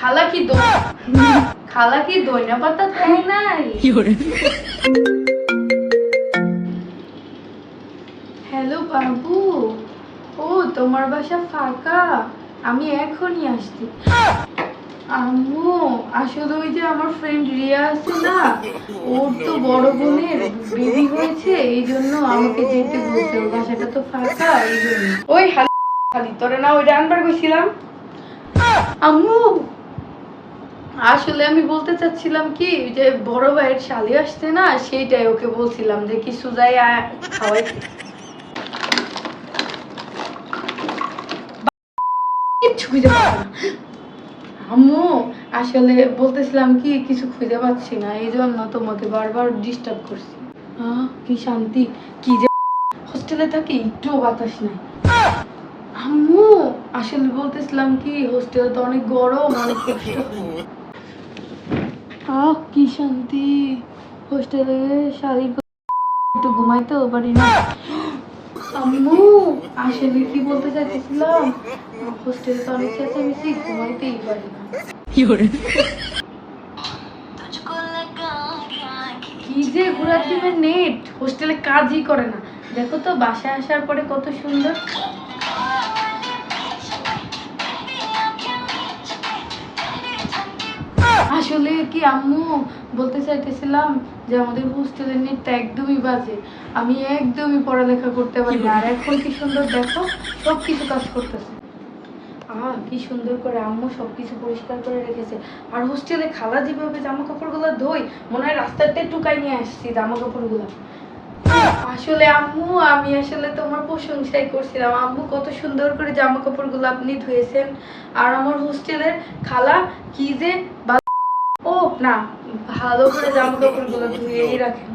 খালা কি খালা কি দইনা পাতা খায় নাই? হ্যালো বাবু, ও তোমার বাসা ফাঁকা? আমি এখনই আসছি। আম্মু, আসলে ওই যে আমার ফ্রেন্ড রিয়া আছে না, ওর তো বড় বোনের বেবি হয়েছে, এই জন্য আমাকে যেতে বলছে। ওর বাসাটা তো ফাঁকা, এই জন্য। ওই খালি তোরে না ওইটা আনবার গেছিলাম। আম্মু, আসলে আমি বলতে চাচ্ছিলাম কি, যে বড় ভাইয়ের শালি আসছে না, সেইটাই ওকে বলছিলাম যে কিছু যাই খাওয়াই। কিচ্ছু খুঁজে পাবো না আম্মু, আসলে বলতেছিলাম কি কিছু খুঁজে পাচ্ছি না, এই জন্য তোমাকে বারবার ডিস্টার্ব করছি। কি শান্তি, কি যে হোস্টেলে থাকি একটু বাতাস নাই। আম্মু, আসলে বলতেছিলাম কি হোস্টেলে তো অনেক গরম, অনেক কষ্ট হয়। কি শান্তি, হোস্টেলে শাড়ি একটু ঘুমাইতেও পারি না। আম্মু, আসলে কি বলতে চাইতেছিলাম, হোস্টেলে তো অনেক চেঁচামেচি, ঘুমাইতেই পারি না। কি যে ঘোরার দিনের নেট, হোস্টেলে কাজই করে না। দেখো তো বাসায় আসার পরে কত সুন্দর। আসলে কি আম্মু, বলতে চাইতেছিলাম যে আমাদের হোস্টেলের নেটটা একদমই বাজে, আমি একদমই পড়ালেখা করতে পারি না। আর এখন কি সুন্দর দেখো, সবকিছু কাজ করতেছে। কি সুন্দর করে আম্মু সবকিছু পরিষ্কার করে রেখেছে। আর হোস্টেলে খালা যেভাবে জামা কাপড় গুলো ধোয়, মনে হয় রাস্তাতে টুকাই নিয়ে আসছি জামা কাপড় গুলো। আসলে আম্মু, আমি আসলে তোমার প্রশংসাই করছিলাম। আম্মু, কত সুন্দর করে জামা কাপড় গুলো আপনি ধুয়েছেন। আর আমার হোস্টেলের খালা কি যে ও না, ভালো করে জামা কাপড় গুলো ধুয়েই রাখেন।